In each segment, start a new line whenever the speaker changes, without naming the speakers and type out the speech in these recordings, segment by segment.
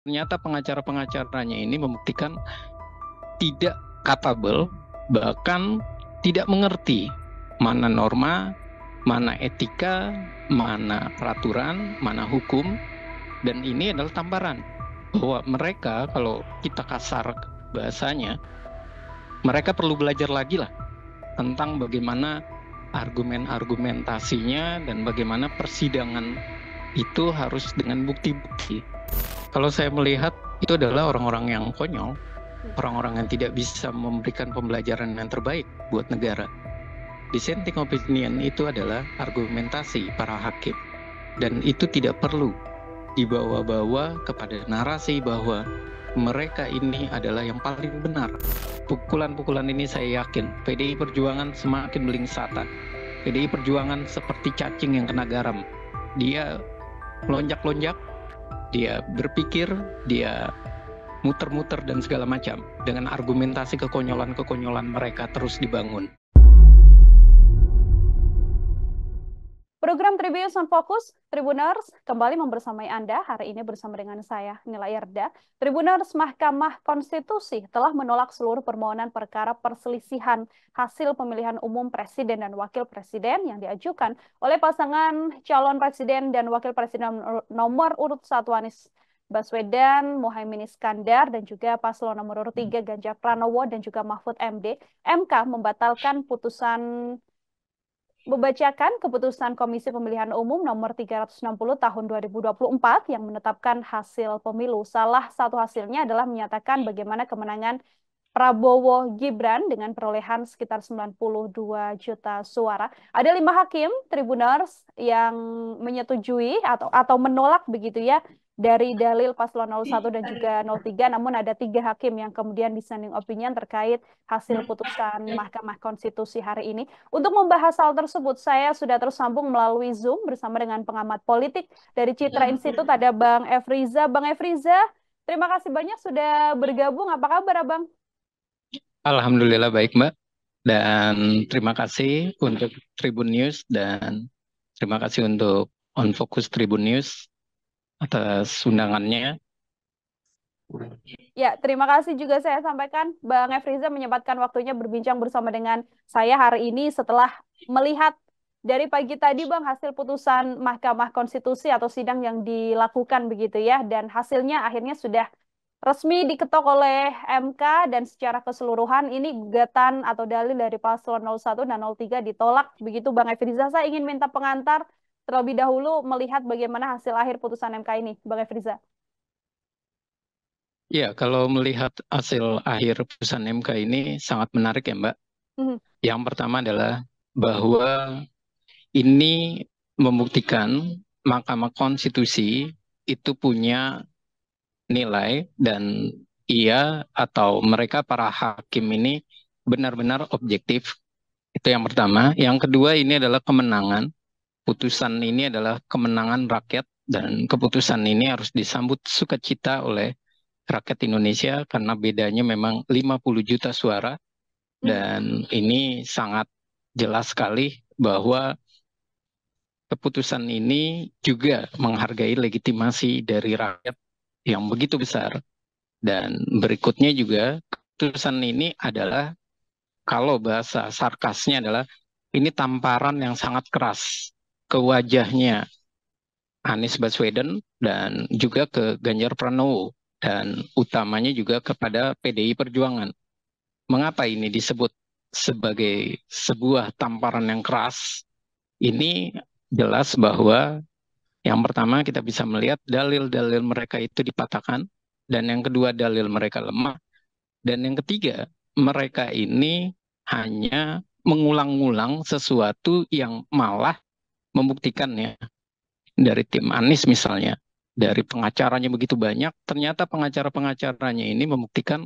Ternyata pengacara-pengacaranya ini membuktikan tidak capable, bahkan tidak mengerti mana norma, mana etika, mana peraturan, mana hukum, dan ini adalah tamparan bahwa mereka, kalau kita kasar bahasanya, mereka perlu belajar lagi lah tentang bagaimana argumentasinya dan bagaimana persidangan itu harus dengan bukti-bukti. Kalau saya melihat itu adalah orang-orang yang konyol, orang-orang yang tidak bisa memberikan pembelajaran yang terbaik buat negara. Dissenting opinion itu adalah argumentasi para hakim, dan itu tidak perlu dibawa-bawa kepada narasi bahwa mereka ini adalah yang paling benar. Pukulan-pukulan ini saya yakin PDI Perjuangan semakin melingsatan. PDI Perjuangan seperti cacing yang kena garam. Dia lonjak-lonjak, dia berpikir, dia muter-muter dan segala macam. Dengan argumentasi kekonyolan-kekonyolan mereka terus dibangun.
Program Tribunnews on Focus, Tribuners, kembali membersamai Anda. Hari ini bersama dengan saya, Nila Yerda. Tribuners, Mahkamah Konstitusi telah menolak seluruh permohonan perkara perselisihan hasil pemilihan umum Presiden dan Wakil Presiden yang diajukan oleh pasangan calon Presiden dan Wakil Presiden nomor urut 1 Anies Baswedan, Muhaimin Iskandar, dan juga paslon nomor urut 3 Ganjar Pranowo dan juga Mahfud MD. MK membacakan keputusan Komisi Pemilihan Umum nomor 360 tahun 2024 yang menetapkan hasil pemilu. Salah satu hasilnya adalah menyatakan bagaimana kemenangan Prabowo Gibran dengan perolehan sekitar 92 juta suara. Ada 5 hakim Tribuners yang menyetujui atau menolak begitu ya dari dalil paslon 01 dan juga 03, namun ada 3 hakim yang kemudian dissenting opinion terkait hasil putusan Mahkamah Konstitusi hari ini. Untuk membahas hal tersebut, saya sudah tersambung melalui Zoom bersama dengan pengamat politik dari Citra Institute, ada Bang Efriza. Bang Efriza, terima kasih banyak sudah bergabung. Apa kabar, Abang?
Alhamdulillah baik, Mbak. Dan terima kasih untuk Tribun News dan terima kasih untuk On Focus Tribun News atas undangannya.
Ya, terima kasih juga saya sampaikan Bang Efriza menyempatkan waktunya berbincang bersama dengan saya hari ini setelah melihat dari pagi tadi Bang hasil putusan Mahkamah Konstitusi atau sidang yang dilakukan begitu ya, dan hasilnya akhirnya sudah resmi diketok oleh MK dan secara keseluruhan ini gugatan atau dalil dari paslon 01 dan 03 ditolak begitu Bang Efriza. Saya ingin minta pengantar terlebih dahulu melihat bagaimana hasil akhir putusan MK ini, Bang Efriza.
Ya, kalau melihat hasil akhir putusan MK ini sangat menarik ya, Mbak. Yang pertama adalah bahwa ini membuktikan Mahkamah Konstitusi itu punya nilai dan ia atau mereka para hakim ini benar-benar objektif. Itu yang pertama. Yang kedua, ini adalah kemenangan. Putusan ini adalah kemenangan rakyat dan keputusan ini harus disambut sukacita oleh rakyat Indonesia karena bedanya memang 50 juta suara dan ini sangat jelas sekali bahwa keputusan ini juga menghargai legitimasi dari rakyat yang begitu besar. Dan berikutnya juga keputusan ini adalah, kalau bahasa sarkasnya adalah, ini tamparan yang sangat keras ke wajahnya Anies Baswedan dan juga ke Ganjar Pranowo dan utamanya juga kepada PDI Perjuangan. Mengapa ini disebut sebagai sebuah tamparan yang keras? Ini jelas bahwa yang pertama kita bisa melihat dalil-dalil mereka itu dipatahkan, dan yang kedua dalil mereka lemah, dan yang ketiga mereka ini hanya mengulang-ulang sesuatu yang malah membuktikannya. Dari tim Anies misalnya, dari pengacaranya begitu banyak, ternyata pengacara-pengacaranya ini membuktikan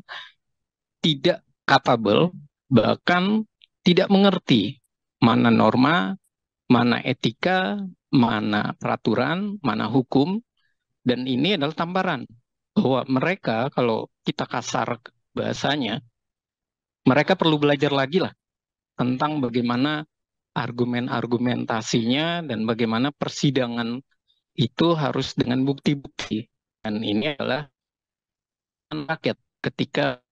tidak capable, bahkan tidak mengerti mana norma, mana etika, mana peraturan, mana hukum, dan ini adalah tamparan bahwa mereka, kalau kita kasar bahasanya, mereka perlu belajar lagi lah tentang bagaimana argumentasinya dan bagaimana persidangan itu harus dengan bukti-bukti. Dan ini adalah rakyat ketika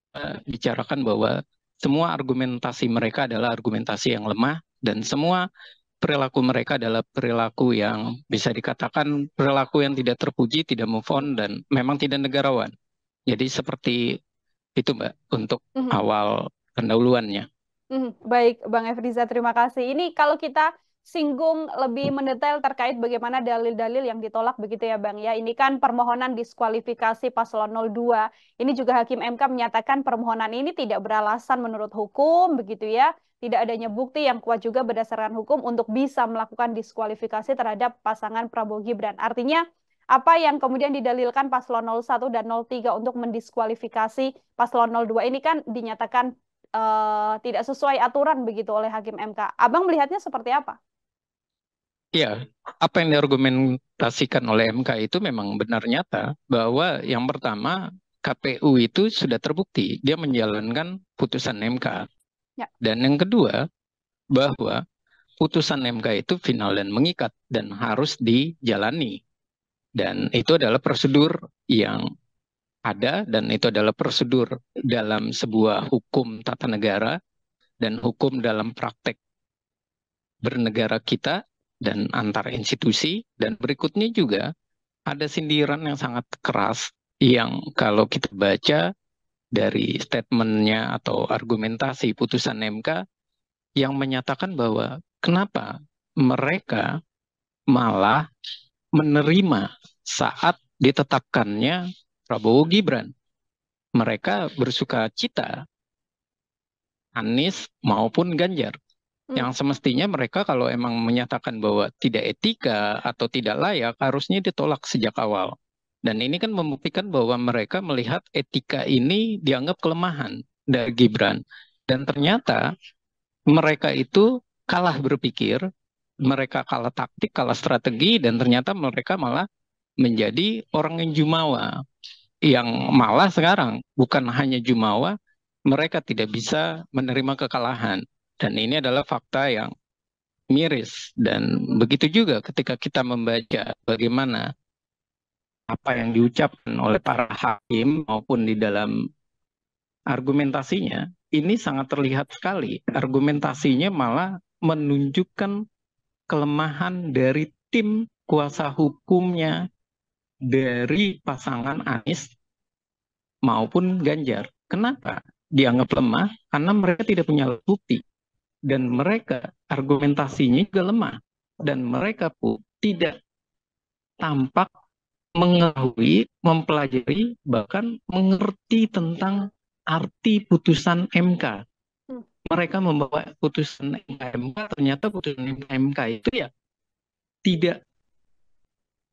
bicarakan bahwa semua argumentasi mereka adalah argumentasi yang lemah dan semua perilaku mereka adalah perilaku yang bisa dikatakan perilaku yang tidak terpuji, tidak move on, dan memang tidak negarawan. Jadi seperti itu, Mbak, untuk awal pendahuluannya.
Baik, Bang Efriza, terima kasih. Ini kalau kita singgung lebih mendetail terkait bagaimana dalil-dalil yang ditolak begitu ya Bang ya. Ini kan permohonan diskualifikasi paslon 02. Ini juga Hakim MK menyatakan permohonan ini tidak beralasan menurut hukum begitu ya. Tidak adanya bukti yang kuat juga berdasarkan hukum untuk bisa melakukan diskualifikasi terhadap pasangan Prabowo Gibran. Artinya apa yang kemudian didalilkan paslon 01 dan 03 untuk mendiskualifikasi paslon 02 ini kan dinyatakan tidak sesuai aturan begitu oleh Hakim MK. Abang melihatnya seperti apa?
Ya, apa yang diargumentasikan oleh MK itu memang benar nyata bahwa yang pertama KPU itu sudah terbukti dia menjalankan putusan MK. Ya. Dan yang kedua bahwa putusan MK itu final dan mengikat dan harus dijalani. Dan itu adalah prosedur yang ada dan itu adalah prosedur dalam sebuah hukum tata negara dan hukum dalam praktek bernegara kita dan antar institusi. Dan berikutnya juga ada sindiran yang sangat keras yang kalau kita baca dari statementnya atau argumentasi putusan MK yang menyatakan bahwa kenapa mereka malah menerima saat ditetapkannya Prabowo Gibran. Mereka bersuka cita Anies maupun Ganjar. Yang semestinya mereka kalau emang menyatakan bahwa tidak etika atau tidak layak, harusnya ditolak sejak awal. Dan ini kan membuktikan bahwa mereka melihat etika ini dianggap kelemahan dari Gibran. Dan ternyata mereka itu kalah berpikir, mereka kalah taktik, kalah strategi, dan ternyata mereka malah menjadi orang yang jumawa. Yang malah sekarang bukan hanya jumawa, mereka tidak bisa menerima kekalahan. Dan ini adalah fakta yang miris. Dan begitu juga ketika kita membaca bagaimana apa yang diucapkan oleh para hakim maupun di dalam argumentasinya, ini sangat terlihat sekali. Argumentasinya malah menunjukkan kelemahan dari tim kuasa hukumnya dari pasangan Anies maupun Ganjar. Kenapa dianggap lemah? Karena mereka tidak punya bukti. Dan mereka argumentasinya juga lemah. Dan mereka pun tidak tampak mengetahui, mempelajari, bahkan mengerti tentang arti putusan MK. Mereka membawa putusan MK, ternyata putusan MK itu ya tidak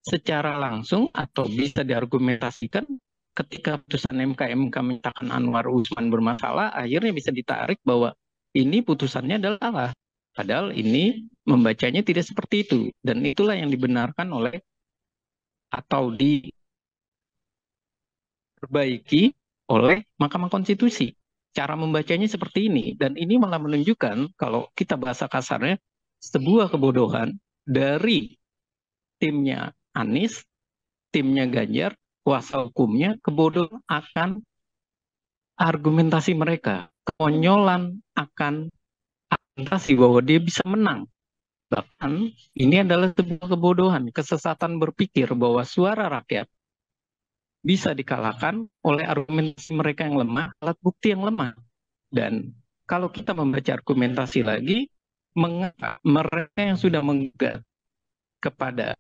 secara langsung atau bisa diargumentasikan ketika putusan MK menyatakan Anwar Usman bermasalah, akhirnya bisa ditarik bahwa ini putusannya adalah padahal ini membacanya tidak seperti itu. Dan itulah yang dibenarkan oleh atau diperbaiki oleh Mahkamah Konstitusi. Cara membacanya seperti ini. Dan ini malah menunjukkan, kalau kita bahasa kasarnya, sebuah kebodohan dari timnya Anies, timnya Ganjar, kuasa hukumnya, kebodohan akan argumentasi mereka. Konyolan akan argumentasi bahwa dia bisa menang. Bahkan ini adalah sebuah kebodohan, kesesatan berpikir bahwa suara rakyat bisa dikalahkan oleh argumentasi mereka yang lemah, alat bukti yang lemah. Dan kalau kita membaca argumentasi lagi, mengapa mereka yang sudah menggugat kepada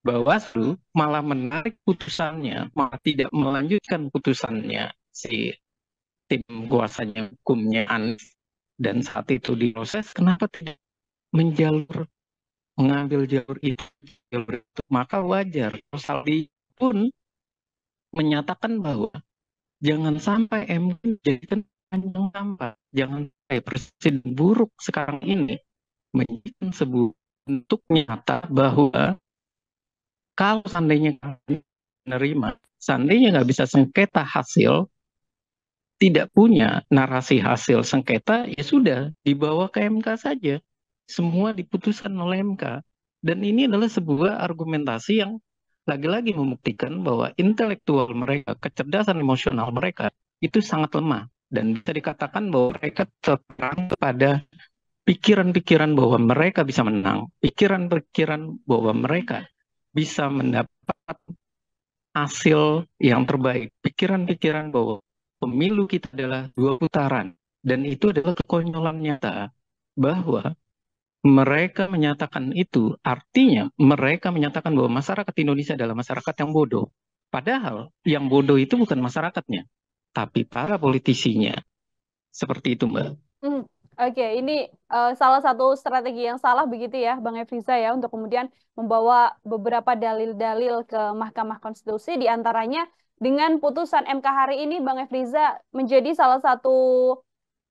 Bawaslu malah menarik putusannya, malah tidak melanjutkan putusannya si tim kuasanya hukumnya Anies dan saat itu diproses, kenapa tidak mengambil jalur itu? Maka wajar Saldi pun menyatakan bahwa jangan sampai MK menjadikan panjang sampah, jangan sampai presiden buruk sekarang ini menjadikan sebuah bentuk nyata bahwa kalau seandainya menerima, seandainya nggak bisa sengketa hasil, tidak punya narasi hasil sengketa, ya sudah, dibawa ke MK saja. Semua diputuskan oleh MK. Dan ini adalah sebuah argumentasi yang lagi-lagi membuktikan bahwa intelektual mereka, kecerdasan emosional mereka itu sangat lemah. Dan bisa dikatakan bahwa mereka terperang kepada pikiran-pikiran bahwa mereka bisa menang, pikiran-pikiran bahwa mereka bisa mendapat hasil yang terbaik, pikiran-pikiran bahwa pemilu kita adalah 2 putaran. Dan itu adalah kekonyolan nyata bahwa mereka menyatakan itu, artinya mereka menyatakan bahwa masyarakat Indonesia adalah masyarakat yang bodoh. Padahal yang bodoh itu bukan masyarakatnya, tapi para politisinya. Seperti itu, Mbak.
Oke, ini salah satu strategi yang salah begitu ya, Bang Efriza ya, untuk kemudian membawa beberapa dalil-dalil ke Mahkamah Konstitusi, diantaranya dengan putusan MK hari ini, Bang Efriza menjadi salah satu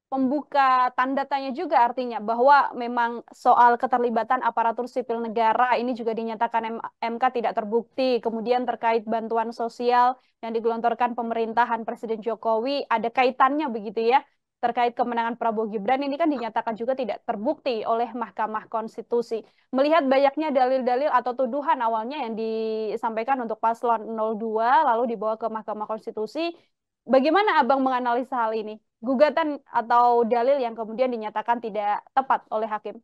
pembuka tanda tanya juga artinya bahwa memang soal keterlibatan aparatur sipil negara ini juga dinyatakan MK tidak terbukti. Kemudian terkait bantuan sosial yang digelontorkan pemerintahan Presiden Jokowi ada kaitannya begitu ya. Terkait kemenangan Prabowo Gibran ini kan dinyatakan juga tidak terbukti oleh Mahkamah Konstitusi. Melihat banyaknya dalil-dalil atau tuduhan awalnya yang disampaikan untuk paslon 02 lalu dibawa ke Mahkamah Konstitusi, bagaimana Abang menganalisa hal ini? Gugatan atau dalil yang kemudian dinyatakan tidak tepat oleh hakim.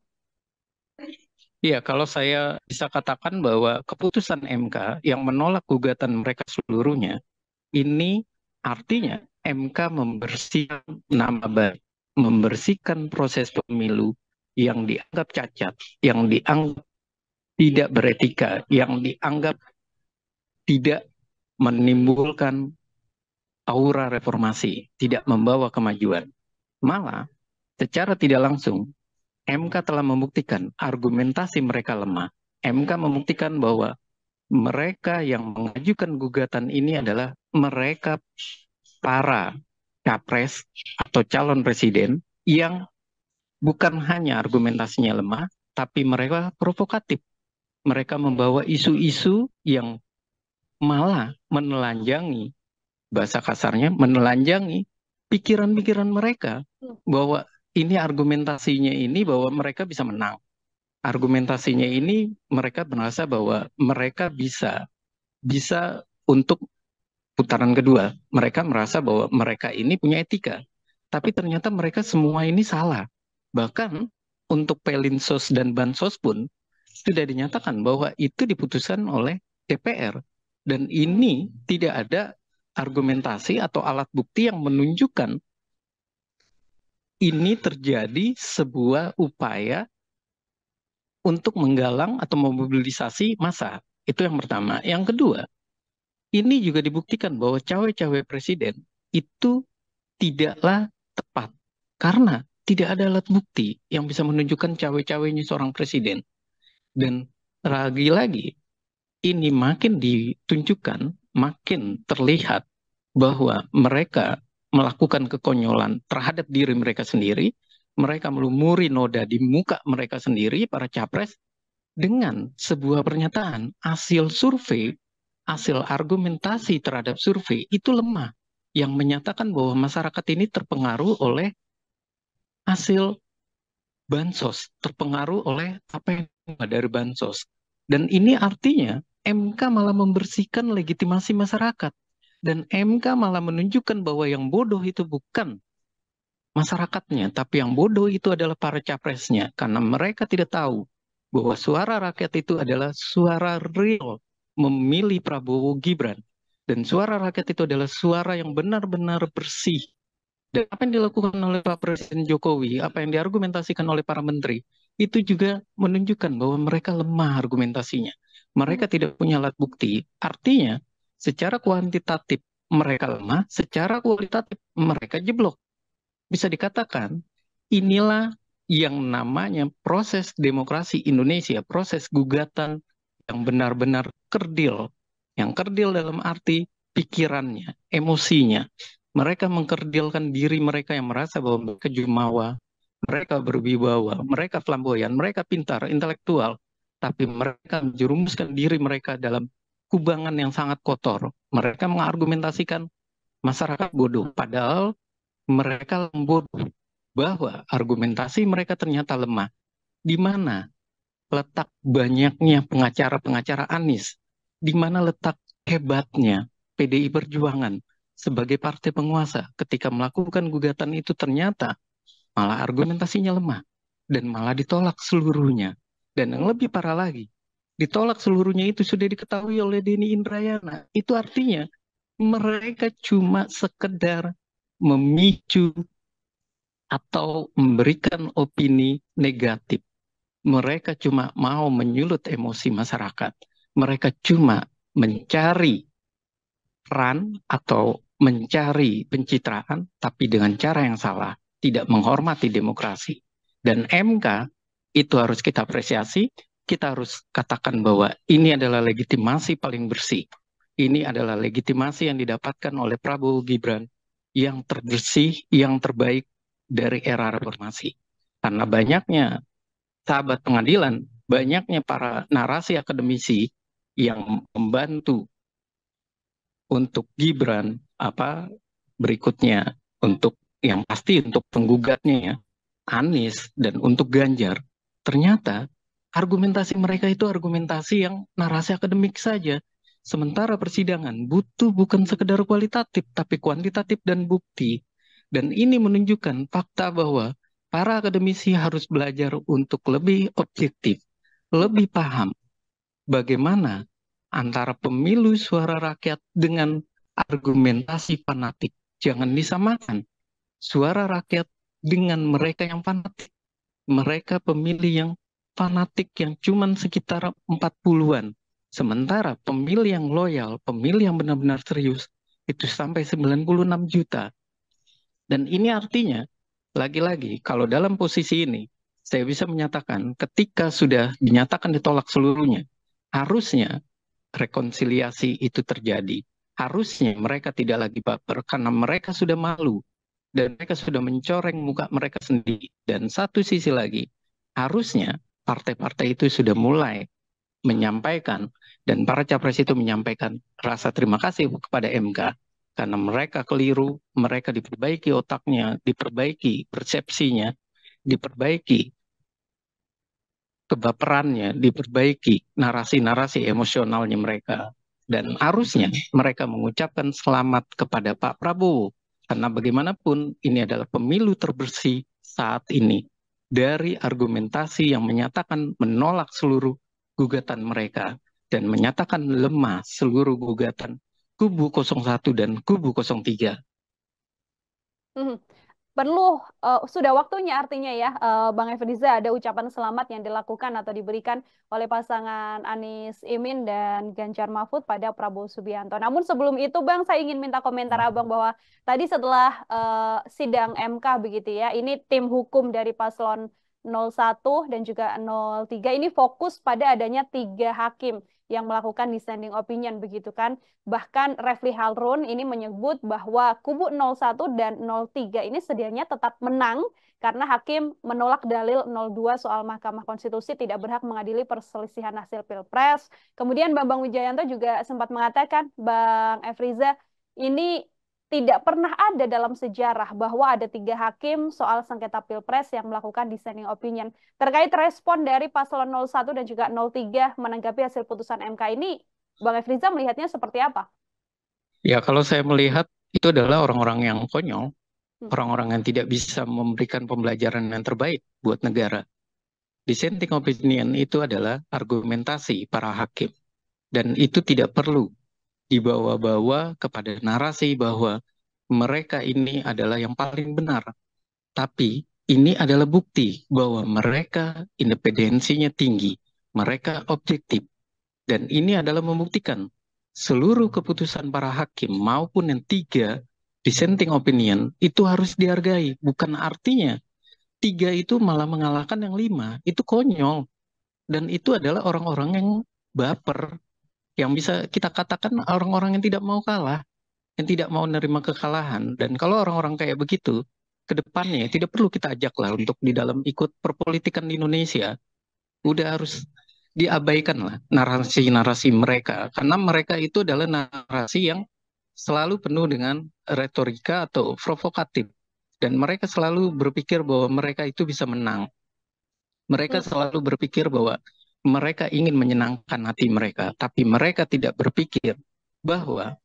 Iya, kalau saya bisa katakan bahwa keputusan MK yang menolak gugatan mereka seluruhnya, ini artinya MK membersihkan nama baik, membersihkan proses pemilu yang dianggap cacat, yang dianggap tidak beretika, yang dianggap tidak menimbulkan aura reformasi, tidak membawa kemajuan. Malah, secara tidak langsung, MK telah membuktikan argumentasi mereka lemah. MK membuktikan bahwa mereka yang mengajukan gugatan ini adalah mereka para capres atau calon presiden yang bukan hanya argumentasinya lemah, tapi mereka provokatif. Mereka membawa isu-isu yang malah menelanjangi, bahasa kasarnya menelanjangi pikiran-pikiran mereka bahwa ini argumentasinya ini bahwa mereka bisa menang. Argumentasinya ini mereka merasa bahwa mereka bisa untuk putaran kedua. Mereka merasa bahwa mereka ini punya etika. Tapi ternyata mereka semua ini salah. Bahkan untuk Pelinsos dan Bansos pun sudah dinyatakan bahwa itu diputuskan oleh DPR. Dan ini tidak ada argumentasi atau alat bukti yang menunjukkan ini terjadi sebuah upaya untuk menggalang atau memobilisasi massa. Itu yang pertama. Yang kedua, ini juga dibuktikan bahwa cawe-cawe presiden itu tidaklah tepat. Karena tidak ada alat bukti yang bisa menunjukkan cawe-cawenya seorang presiden. Dan lagi-lagi, ini makin ditunjukkan, makin terlihat bahwa mereka melakukan kekonyolan terhadap diri mereka sendiri, mereka melumuri noda di muka mereka sendiri, para capres, dengan sebuah pernyataan, hasil survei, hasil argumentasi terhadap survei itu lemah, yang menyatakan bahwa masyarakat ini terpengaruh oleh hasil bansos, terpengaruh oleh apa yang dari bansos. Dan ini artinya MK malah membersihkan legitimasi masyarakat. Dan MK malah menunjukkan bahwa yang bodoh itu bukan masyarakatnya, tapi yang bodoh itu adalah para capresnya. Karena mereka tidak tahu bahwa suara rakyat itu adalah suara real memilih Prabowo Gibran. Dan suara rakyat itu adalah suara yang benar-benar bersih. Dan apa yang dilakukan oleh Pak Presiden Jokowi, apa yang diargumentasikan oleh para menteri, itu juga menunjukkan bahwa mereka lemah argumentasinya. Mereka tidak punya alat bukti. Artinya, secara kuantitatif mereka lemah, secara kualitatif mereka jeblok. Bisa dikatakan, inilah yang namanya proses demokrasi Indonesia, proses gugatan yang benar-benar kerdil. Yang kerdil dalam arti pikirannya, emosinya. Mereka mengkerdilkan diri mereka yang merasa bahwa mereka jumawa, mereka berwibawa, mereka flamboyan, mereka pintar, intelektual. Tapi mereka menjerumuskan diri mereka dalam kubangan yang sangat kotor. Mereka mengargumentasikan masyarakat bodoh. Padahal mereka bodoh bahwa argumentasi mereka ternyata lemah. Di mana letak banyaknya pengacara-pengacara Anies di mana letak hebatnya PDI Perjuangan sebagai partai penguasa ketika melakukan gugatan itu ternyata malah argumentasinya lemah dan malah ditolak seluruhnya. Dan yang lebih parah lagi, ditolak seluruhnya itu sudah diketahui oleh Denny Indrayana. Itu artinya mereka cuma sekedar memicu atau memberikan opini negatif. Mereka cuma mau menyulut emosi masyarakat. Mereka cuma mencari peran atau mencari pencitraan, tapi dengan cara yang salah, tidak menghormati demokrasi. Dan MK itu harus kita apresiasi, kita harus katakan bahwa ini adalah legitimasi paling bersih. Ini adalah legitimasi yang didapatkan oleh Prabowo Gibran yang terbersih, yang terbaik dari era reformasi. Karena banyaknya sahabat pengadilan, banyaknya para narasi akademisi yang membantu untuk Gibran berikutnya, untuk yang pasti untuk penggugatnya ya, Anies, dan untuk Ganjar, ternyata argumentasi mereka itu argumentasi yang narasi akademik saja. Sementara persidangan butuh bukan sekedar kualitatif, tapi kuantitatif dan bukti. Dan ini menunjukkan fakta bahwa para akademisi harus belajar untuk lebih objektif, lebih paham bagaimana antara pemilu suara rakyat dengan argumentasi fanatik. Jangan disamakan suara rakyat dengan mereka yang fanatik. Mereka pemilih yang fanatik yang cuma sekitar 40-an. Sementara pemilih yang loyal, pemilih yang benar-benar serius, itu sampai 96 juta. Dan ini artinya, lagi-lagi, kalau dalam posisi ini, saya bisa menyatakan ketika sudah dinyatakan ditolak seluruhnya, harusnya rekonsiliasi itu terjadi. Harusnya mereka tidak lagi baper karena mereka sudah malu dan mereka sudah mencoreng muka mereka sendiri. Dan satu sisi lagi, harusnya partai-partai itu sudah mulai menyampaikan dan para capres itu menyampaikan rasa terima kasih kepada MK karena mereka keliru, mereka diperbaiki otaknya, diperbaiki persepsinya, diperbaiki kebaperannya, diperbaiki narasi-narasi emosionalnya mereka. Dan harusnya mereka mengucapkan selamat kepada Pak Prabowo karena bagaimanapun ini adalah pemilu terbersih saat ini dari argumentasi yang menyatakan menolak seluruh gugatan mereka dan menyatakan lemah seluruh gugatan kubu 01 dan kubu 03.
Perlu sudah waktunya artinya ya Bang Efriza ada ucapan selamat yang dilakukan atau diberikan oleh pasangan Anies Imin dan Ganjar Mahfud pada Prabowo Subianto. Namun sebelum itu Bang saya ingin minta komentar Abang bahwa tadi setelah sidang MK begitu ya, ini tim hukum dari paslon 01 dan juga 03 ini fokus pada adanya 3 hakim yang melakukan dissenting opinion begitu kan. Bahkan Refli Harun ini menyebut bahwa kubu 01 dan 03 ini sedianya tetap menang karena hakim menolak dalil 02 soal Mahkamah Konstitusi tidak berhak mengadili perselisihan hasil Pilpres. Kemudian Bambang Wijayanto juga sempat mengatakan, Bang Efriza, ini tidak pernah ada dalam sejarah bahwa ada 3 hakim soal sengketa Pilpres yang melakukan dissenting opinion. Terkait respon dari paslon 01 dan juga 03 menanggapi hasil putusan MK ini, Bang Efriza melihatnya seperti apa?
Ya, kalau saya melihat itu adalah orang-orang yang konyol, orang-orang yang tidak bisa memberikan pembelajaran yang terbaik buat negara. Dissenting opinion itu adalah argumentasi para hakim. Dan itu tidak perlu dibawa-bawa kepada narasi bahwa mereka ini adalah yang paling benar. Tapi ini adalah bukti bahwa mereka independensinya tinggi, mereka objektif. Dan ini adalah membuktikan seluruh keputusan para hakim maupun yang 3 dissenting opinion itu harus dihargai. Bukan artinya 3 itu malah mengalahkan yang 5. Itu konyol. Dan itu adalah orang-orang yang baper. Yang bisa kita katakan orang-orang yang tidak mau kalah, yang tidak mau menerima kekalahan. Dan kalau orang-orang kayak begitu, ke depannya tidak perlu kita ajaklah untuk di dalam ikut perpolitikan di Indonesia. Udah harus diabaikan lah narasi-narasi mereka. Karena mereka itu adalah narasi yang selalu penuh dengan retorika atau provokatif. Dan mereka selalu berpikir bahwa mereka itu bisa menang. Mereka selalu berpikir bahwa mereka ingin menyenangkan hati mereka, tapi mereka tidak berpikir bahwa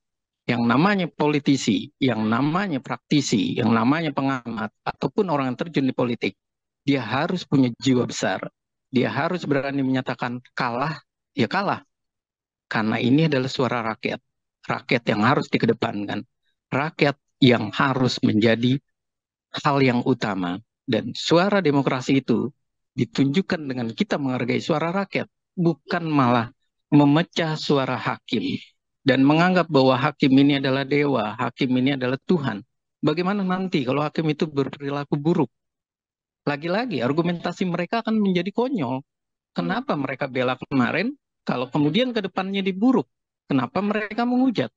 yang namanya politisi, yang namanya praktisi, yang namanya pengamat, ataupun orang yang terjun di politik, dia harus punya jiwa besar. Dia harus berani menyatakan kalah, ya kalah. Karena ini adalah suara rakyat. Rakyat yang harus dikedepankan. Rakyat yang harus menjadi hal yang utama. Dan suara demokrasi itu ditunjukkan dengan kita menghargai suara rakyat. Bukan malah memecah suara hakim. Dan menganggap bahwa hakim ini adalah dewa, hakim ini adalah Tuhan. Bagaimana nanti kalau hakim itu berperilaku buruk? Lagi-lagi argumentasi mereka akan menjadi konyol. Kenapa mereka bela kemarin, kalau kemudian ke depannya diburuk? Kenapa mereka menghujat?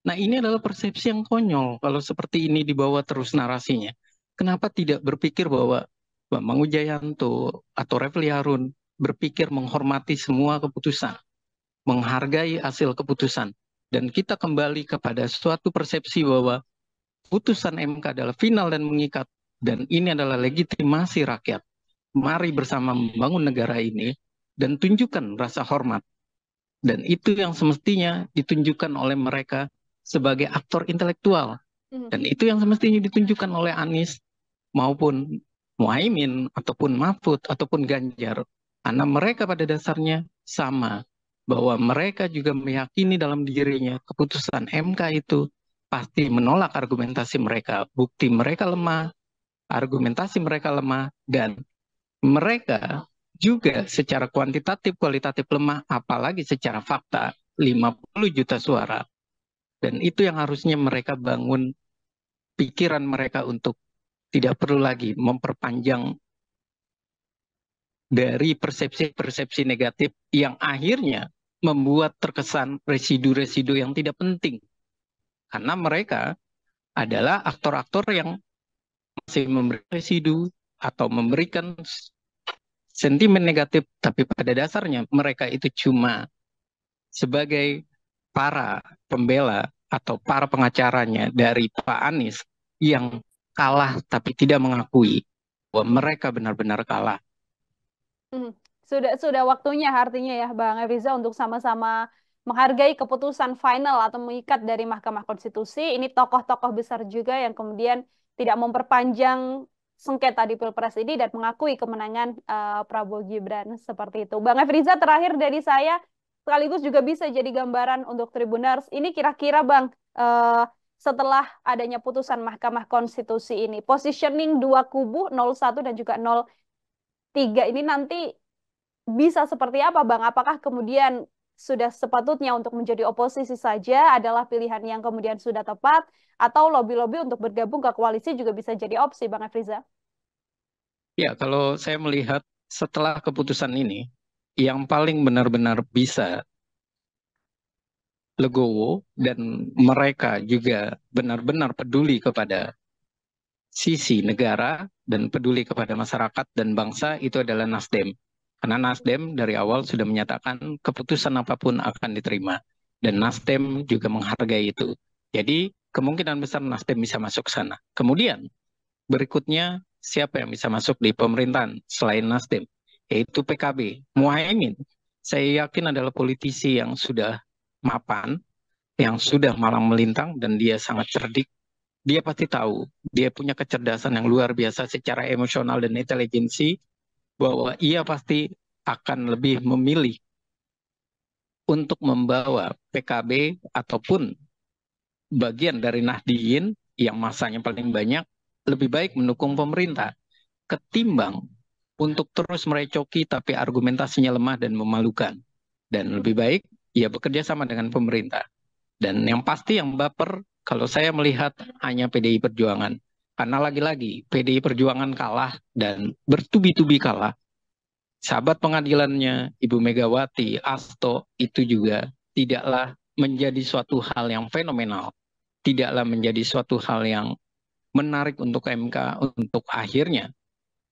Nah, ini adalah persepsi yang konyol kalau seperti ini dibawa terus narasinya. Kenapa tidak berpikir bahwa Bambang Wijayanto atau Refli Harun berpikir menghormati semua keputusan, menghargai hasil keputusan, dan kita kembali kepada suatu persepsi bahwa putusan MK adalah final dan mengikat, dan ini adalah legitimasi rakyat. Mari bersama membangun negara ini dan tunjukkan rasa hormat. Dan itu yang semestinya ditunjukkan oleh mereka sebagai aktor intelektual. Dan itu yang semestinya ditunjukkan oleh Anies maupun Muhaimin ataupun Mahfud ataupun Ganjar. Karena mereka pada dasarnya sama, bahwa mereka juga meyakini dalam dirinya keputusan MK itu pasti menolak argumentasi mereka. Bukti mereka lemah, argumentasi mereka lemah, dan mereka juga secara kuantitatif, kualitatif lemah, apalagi secara fakta, 50 juta suara. Dan itu yang harusnya mereka bangun pikiran mereka untuk tidak perlu lagi memperpanjang dari persepsi-persepsi negatif yang akhirnya membuat terkesan residu-residu yang tidak penting. Karena mereka adalah aktor-aktor yang masih memberi residu atau memberikan sentimen negatif, tapi pada dasarnya mereka itu cuma sebagai para pembela atau para pengacaranya dari Pak Anies yang kalah tapi tidak mengakui bahwa mereka benar-benar kalah.
Sudah waktunya artinya ya Bang Efriza untuk sama-sama menghargai keputusan final atau mengikat dari Mahkamah Konstitusi. Ini tokoh-tokoh besar juga yang kemudian tidak memperpanjang sengketa di Pilpres ini dan mengakui kemenangan Prabowo Gibran seperti itu. Bang Efriza, terakhir dari saya, sekaligus juga bisa jadi gambaran untuk Tribuners. Ini kira-kira Bang, setelah adanya putusan Mahkamah Konstitusi ini, positioning dua kubu 01 dan juga 03 ini nanti bisa seperti apa Bang? Apakah kemudian sudah sepatutnya untuk menjadi oposisi saja adalah pilihan yang kemudian sudah tepat, atau lobby-lobby untuk bergabung ke koalisi juga bisa jadi opsi Bang Efriza?
Ya, kalau saya melihat setelah keputusan ini, yang paling benar-benar bisa legowo dan mereka juga benar-benar peduli kepada sisi negara dan peduli kepada masyarakat dan bangsa itu adalah Nasdem. Karena Nasdem dari awal sudah menyatakan keputusan apapun akan diterima. Dan Nasdem juga menghargai itu. Jadi kemungkinan besar Nasdem bisa masuk sana. Kemudian berikutnya siapa yang bisa masuk di pemerintahan selain Nasdem? Yaitu PKB. Muhaimin, saya yakin adalah politisi yang sudah mapan, yang sudah malang melintang, dan dia sangat cerdik. Dia pasti tahu, dia punya kecerdasan yang luar biasa secara emosional dan intelijensi, bahwa ia pasti akan lebih memilih untuk membawa PKB ataupun bagian dari Nahdliyin yang masanya paling banyak, lebih baik mendukung pemerintah ketimbang untuk terus merecoki tapi argumentasinya lemah dan memalukan. Dan lebih baik ia bekerja sama dengan pemerintah. Dan yang pasti yang baper kalau saya melihat hanya PDI Perjuangan. Karena lagi-lagi PDI Perjuangan kalah dan bertubi-tubi kalah. Sahabat pengadilannya Ibu Megawati, Hasto itu juga tidaklah menjadi suatu hal yang fenomenal. Tidaklah menjadi suatu hal yang menarik untuk MK untuk akhirnya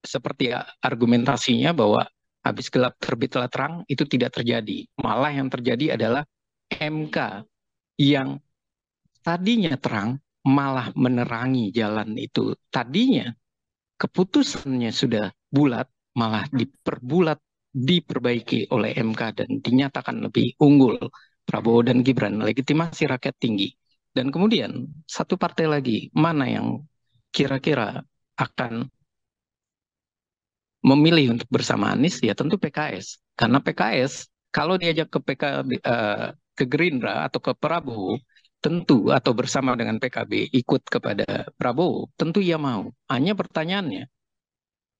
seperti argumentasinya bahwa habis gelap terbitlah terang itu tidak terjadi. Malah yang terjadi adalah MK yang tadinya terang malah menerangi jalan itu. Tadinya keputusannya sudah bulat, malah diperbulat diperbaiki oleh MK dan dinyatakan lebih unggul Prabowo dan Gibran, legitimasi rakyat tinggi. Dan kemudian satu partai lagi, mana yang kira-kira akan memilih untuk bersama Anies? Ya tentu PKS. Karena PKS kalau diajak ke ke Gerindra atau ke Prabowo, tentu atau bersama dengan PKB ikut kepada Prabowo, tentu ia mau. Hanya pertanyaannya,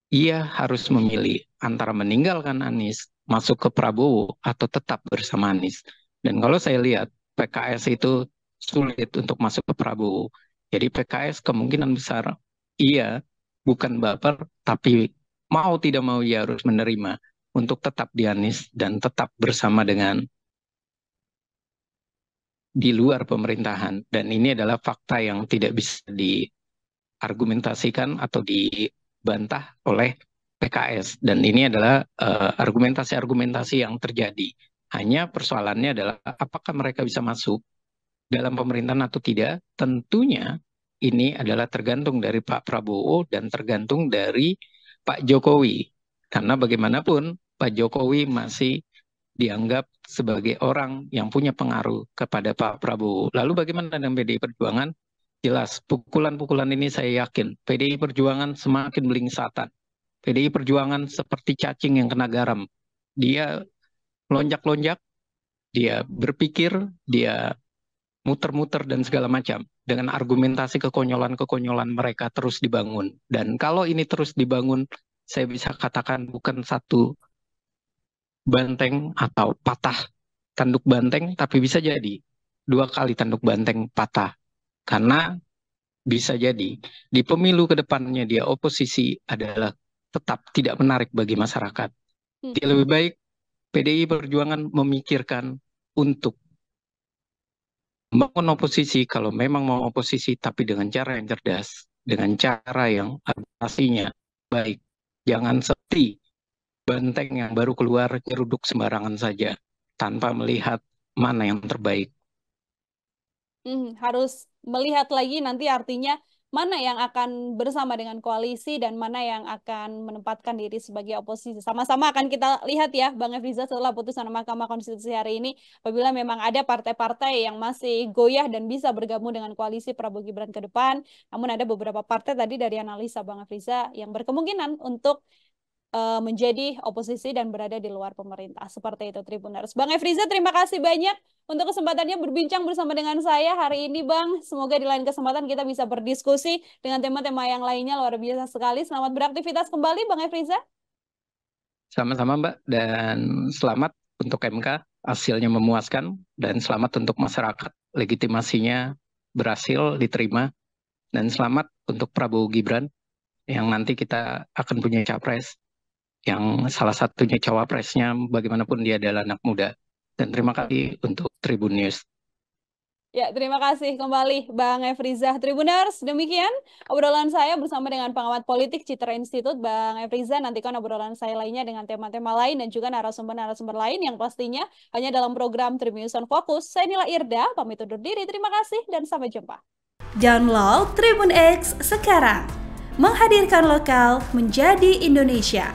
ia harus memilih antara meninggalkan Anies, masuk ke Prabowo, atau tetap bersama Anies. Dan kalau saya lihat, PKS itu sulit untuk masuk ke Prabowo. Jadi PKS kemungkinan besar, ia bukan baper, tapi mau tidak mau ia harus menerima untuk tetap di Anies dan tetap bersama dengan di luar pemerintahan. Dan ini adalah fakta yang tidak bisa diargumentasikan atau dibantah oleh PKS. Dan ini adalah argumentasi-argumentasi yang terjadi. Hanya persoalannya adalah apakah mereka bisa masuk dalam pemerintahan atau tidak. Tentunya ini adalah tergantung dari Pak Prabowo dan tergantung dari Pak Jokowi. Karena bagaimanapun Pak Jokowi masih dianggap sebagai orang yang punya pengaruh kepada Pak Prabowo. Lalu bagaimana dengan PDI Perjuangan? Jelas, pukulan-pukulan ini saya yakin PDI Perjuangan semakin belingsatan. PDI Perjuangan seperti cacing yang kena garam. Dia lonjak-lonjak, dia berpikir, dia muter-muter dan segala macam. Dengan argumentasi kekonyolan-kekonyolan mereka terus dibangun. Dan kalau ini terus dibangun, saya bisa katakan bukan satu banteng atau patah tanduk banteng, tapi bisa jadi 2 kali tanduk banteng patah. Karena bisa jadi di pemilu ke depannya dia oposisi adalah tetap tidak menarik bagi masyarakat. Dia lebih baik PDI Perjuangan memikirkan untuk membangun oposisi, kalau memang mau oposisi, tapi dengan cara yang cerdas, dengan cara yang argumentasinya baik. Jangan seperti banteng yang baru keluar nyeruduk sembarangan saja tanpa melihat mana yang terbaik.
Harus melihat lagi nanti artinya mana yang akan bersama dengan koalisi dan mana yang akan menempatkan diri sebagai oposisi. Sama-sama akan kita lihat ya, Bang Efriza, setelah putusan Mahkamah Konstitusi hari ini, apabila memang ada partai-partai yang masih goyah dan bisa bergabung dengan koalisi Prabowo Gibran ke depan, namun ada beberapa partai tadi dari analisa Bang Efriza yang berkemungkinan untuk menjadi oposisi dan berada di luar pemerintah. Seperti itu Tribuners. Bang Efriza, terima kasih banyak untuk kesempatannya berbincang bersama dengan saya hari ini, Bang. Semoga di lain kesempatan kita bisa berdiskusi dengan tema-tema yang lainnya. Luar biasa sekali. Selamat beraktivitas kembali, Bang Efriza.
Sama-sama, Mbak. Dan selamat untuk MK. Hasilnya memuaskan. Dan selamat untuk masyarakat. Legitimasinya berhasil diterima. Dan selamat untuk Prabowo Gibran yang nanti kita akan punya capres, yang salah satunya cawapresnya bagaimanapun dia adalah anak muda. Dan terima kasih untuk Tribun News.
Ya, terima kasih kembali Bang Efriza. Tribuners, demikian obrolan saya bersama dengan pengamat politik Citra Institute, Bang Efriza. Nantikan obrolan saya lainnya dengan tema-tema lain dan juga narasumber-narasumber lain yang pastinya hanya dalam program Tribun on Focus. Saya Nila Irda, pamit undur diri. Terima kasih dan sampai jumpa.
Download Tribun X sekarang. Menghadirkan lokal menjadi Indonesia.